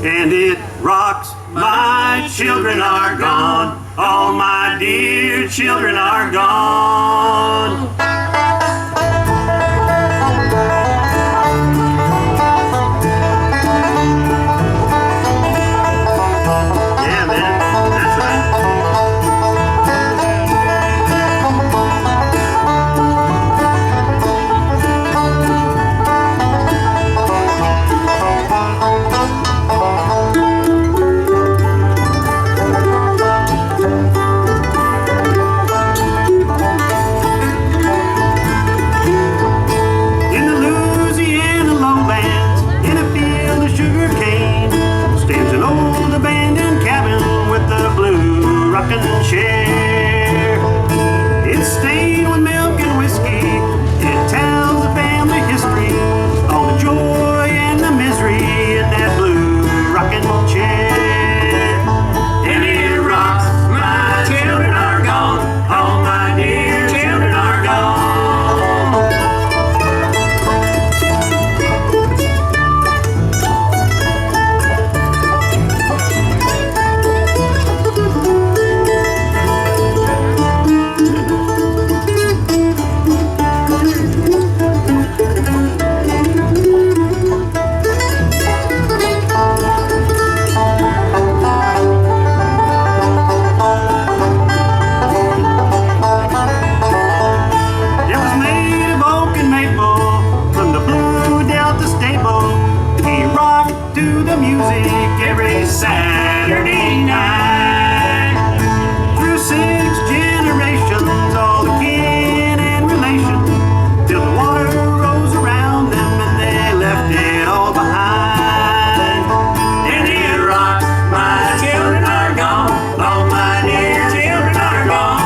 and it rocks. My children are gone, all my dear children are gone. Yeah, man, that's right. Chair. It's stained with milk and whiskey. It tells the family history, all the joy and the misery in that blue rocking chair. And it rocks. My children are gone. All my dear children are gone. Every Saturday night, through 6 generations, all the kin and relation, till the water rose around them and they left it all behind. And it rocks. My children are gone, all my dear children are gone.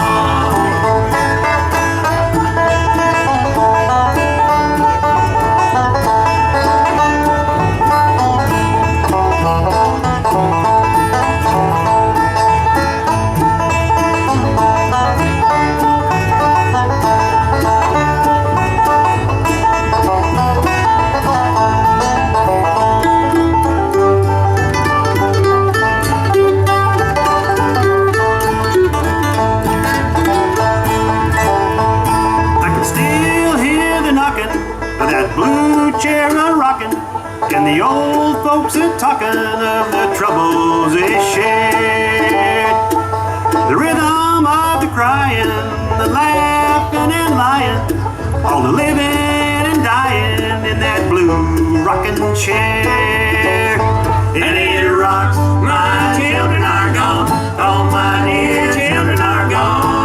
That blue chair a-rockin', and the old folks a-talkin' of the troubles they shared. The rhythm of the crying, the laughing and lying, all the living and dying in that blue rocking chair. And it rocks. My children are gone, all my dear children are gone.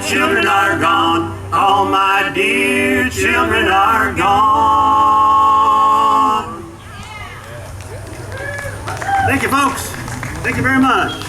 Children are gone, all my dear children are gone. Thank you, folks. Thank you very much.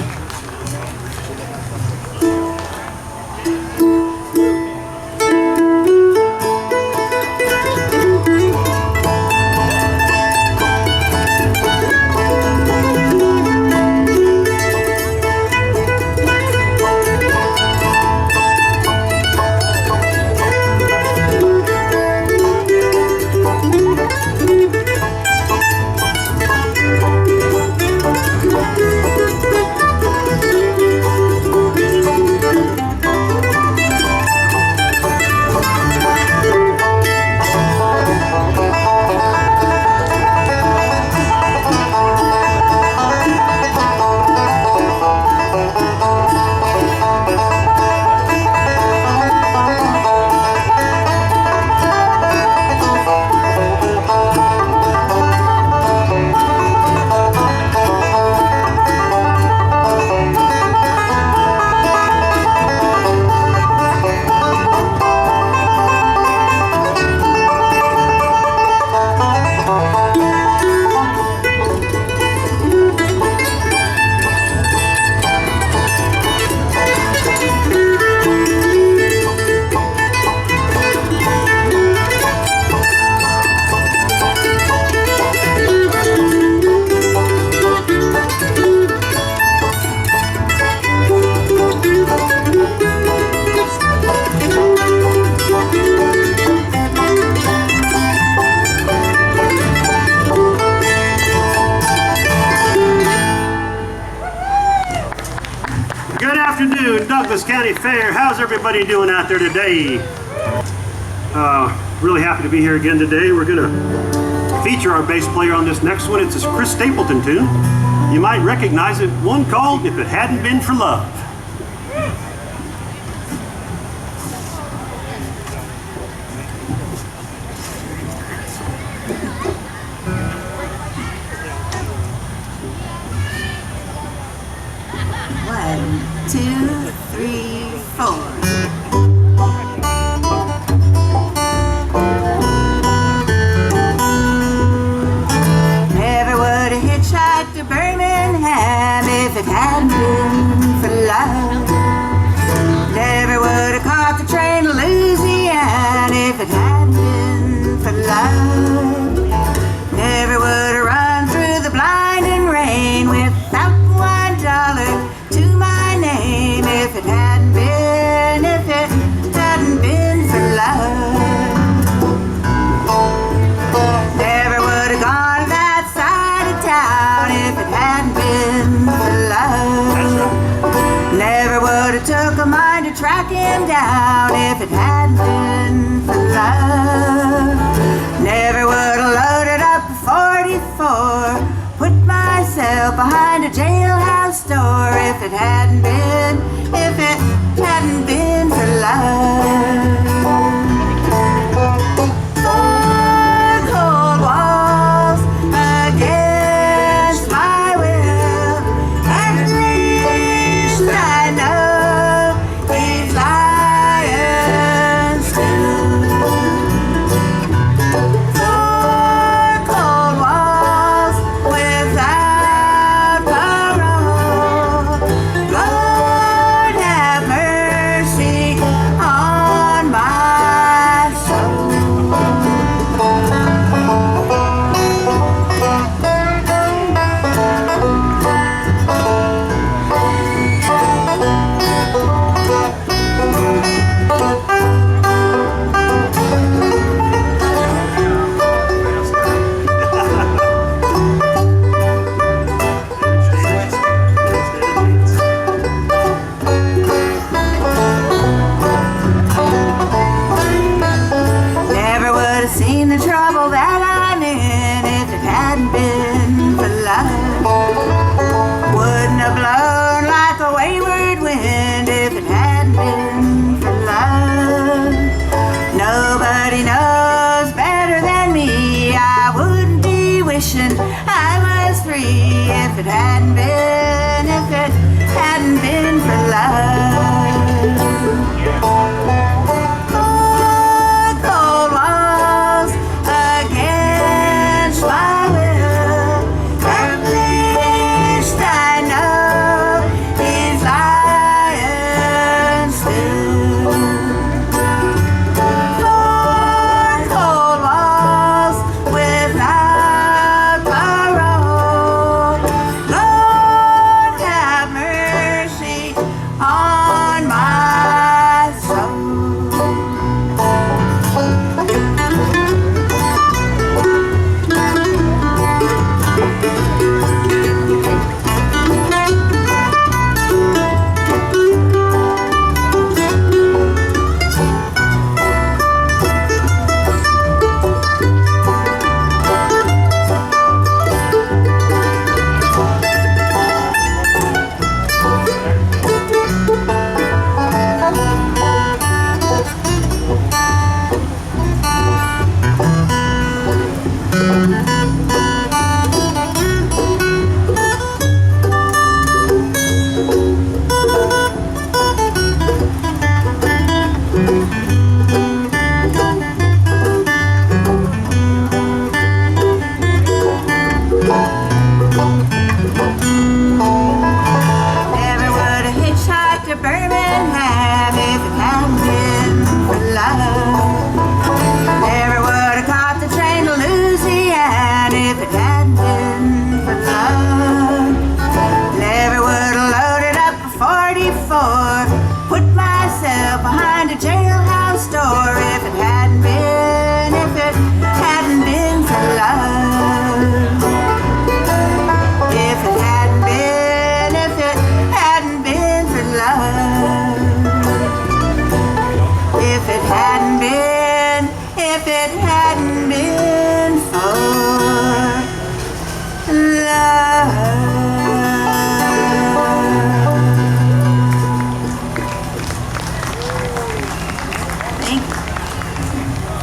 County Fair. How's everybody doing out there today? Really happy to be here again today. We're going to feature our bass player on this next one. It's a Chris Stapleton tune. You might recognize it, one called If It Hadn't Been for Love. One, two, three, four. Never would have hitchhiked to Birmingham if it hadn't been for love. Never would have caught the train to Louisiana if it hadn't been for love. Never would have run through the blinding rain without $1 to my name if it hadn't been for love. Never would have gone to that side of town if it hadn't been for love. Never would have took a mind to track him down if it hadn't been for love. Never would have loaded up a 44, put myself behind a jailhouse door if it hadn't been for love. Four cold walls against my will, at least I know he's lying still. Four cold walls without parole. Lord have mercy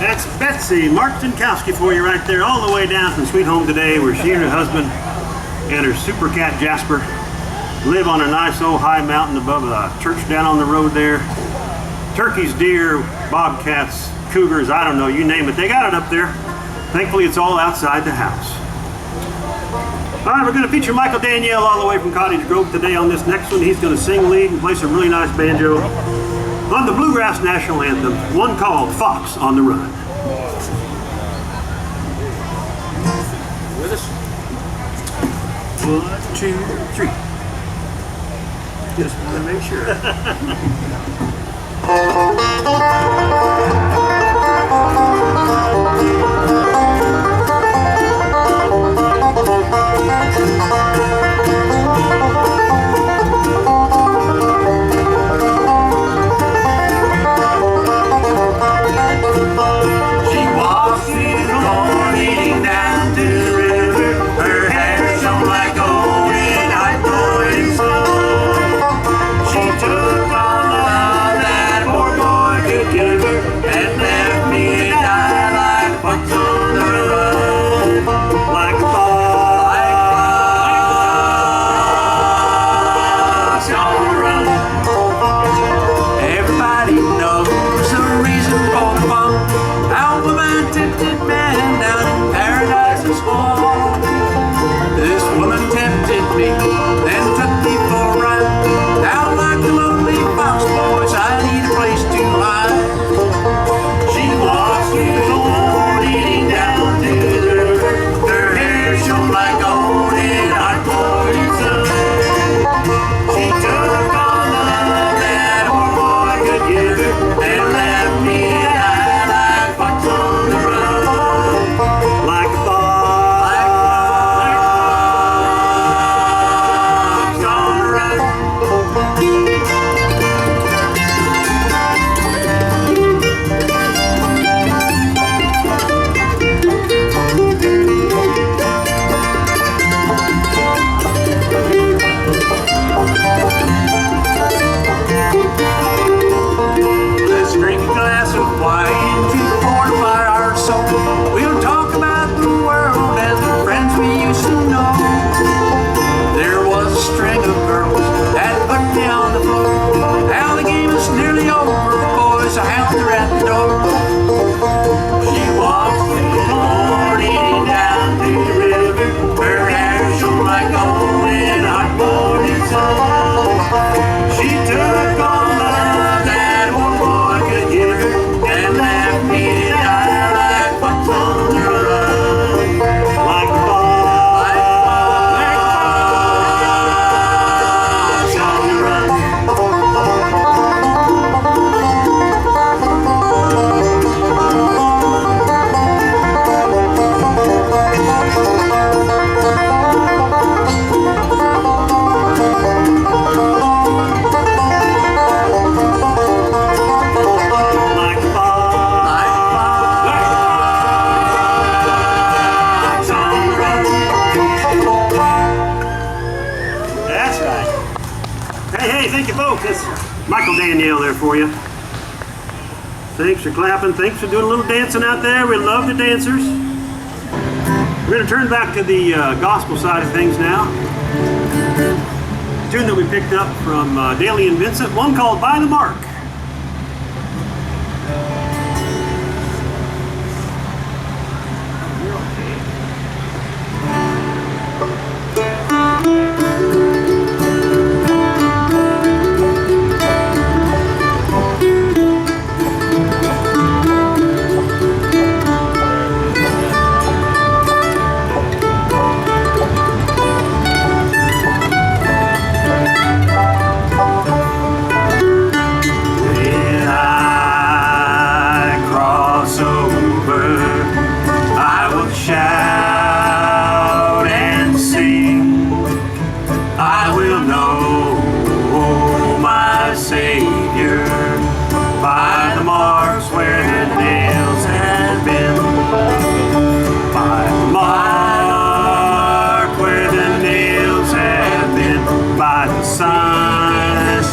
That's Betsy Martinkowski for you right there, all the way down from Sweet Home Today, where she and her husband and her super cat Jasper live on a nice old high mountain above a church down on the road there. Turkeys, deer, bobcats, cougars, I don't know, you name it, they got it up there. Thankfully, it's all outside the house. All right, we're going to feature Michael Danielle all the way from Cottage Grove today on this next one. He's going to sing lead and play some really nice banjo on the Bluegrass National Anthem, one called Fox on the Run. With us? 1, 2, 3. Just want to make sure. Michael Danielle there for you. Thanks for clapping. Thanks for doing a little dancing out there. We love the dancers. We're going to turn back to the gospel side of things now. A tune that we picked up from Daly and Vincent, one called By the Mark.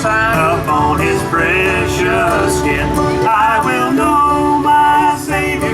Upon his precious skin, I will know my Savior.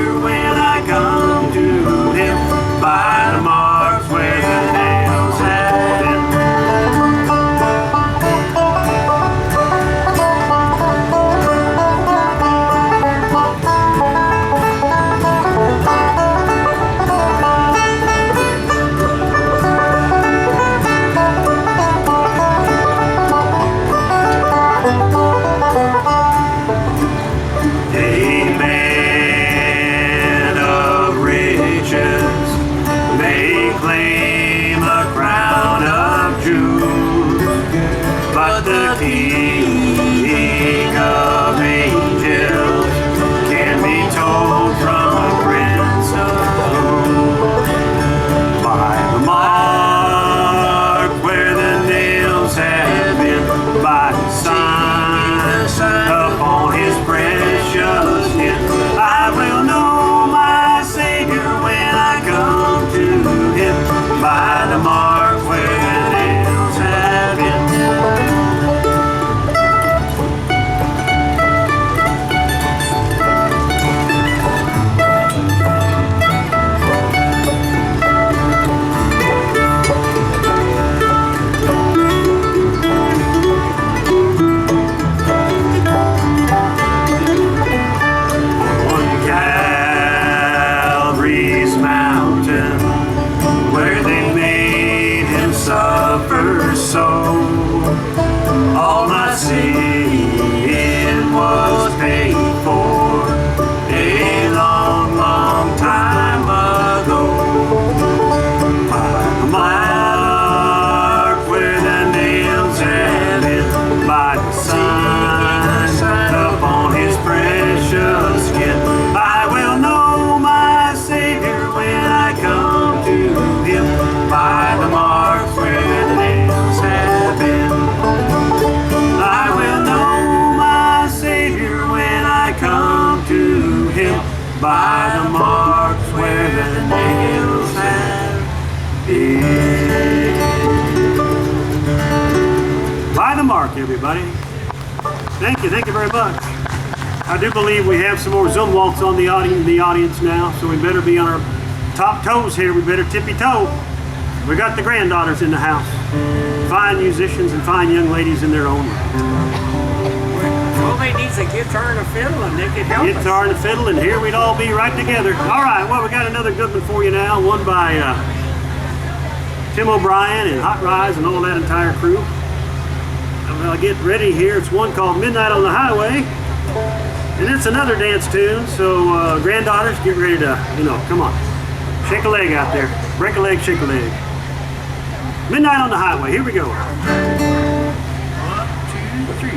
by the marks where the nails have been. By the mark, everybody. Thank you very much. I do believe we have some more Zumwalts on the audience now, so we better be on our top toes here. We better tippy toe. We got the granddaughters in the house. Fine musicians and fine young ladies in their own right. Well, they need a guitar and a fiddle, and they could help us. Guitar and a fiddle, and here we'd all be right together. All right, well, we got another good one for you now, one by Tim O'Brien and Hot Rise and all that entire crew. Well, get ready here. It's one called Midnight on the Highway, and it's another dance tune, so granddaughters, get ready to, come on. Shake a leg out there. Break a leg, shake a leg. Midnight on the Highway, here we go. 1, 2, 3.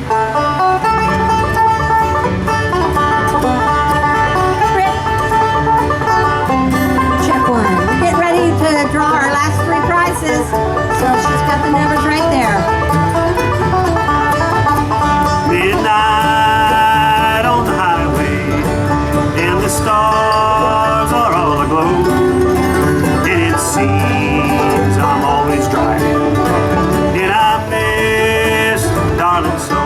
Check one. Get ready to draw our last 3 prizes. So she's got the numbers right there. Midnight on the highway, and the stars are all aglow, and it seems I'm always driving, and I miss darling so.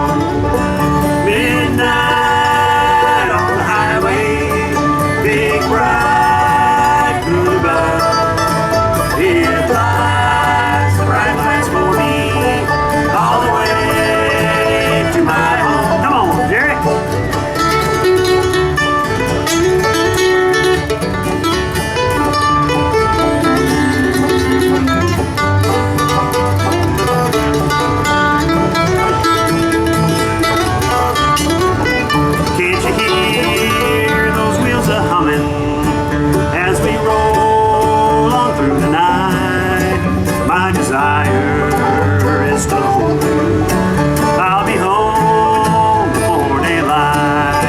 Midnight on the highway, big bright blue bow, it lights the bright lights for me all the way to my home. Come on, Jerry. Can't you hear those wheels a-humming as we roll on through the night? My desire is to hold you. I'll be home before daylight.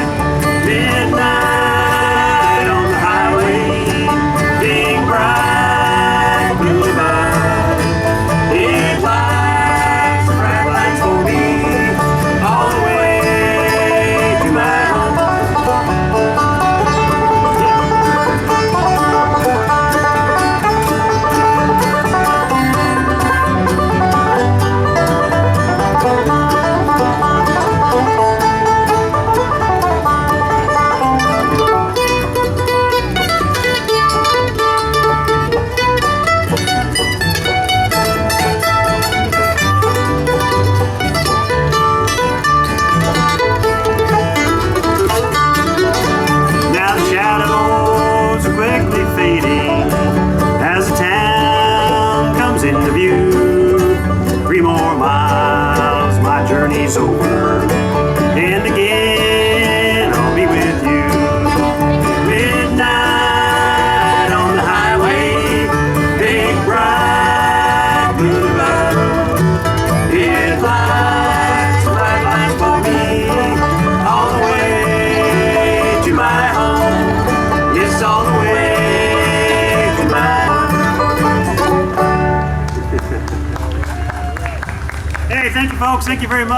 Midnight on the highway, big bright blue light. It lights the bright lights for me all the way to my home. Now the shadows are quickly fading as the town comes into view. 3 more miles, my journey's over, and again I'll be with you. Midnight on the highway, big bright blue light. It lights the bright lights for me all the way to my home. Yes, all the way to my home. Hey, thank you, folks. Thank you very much.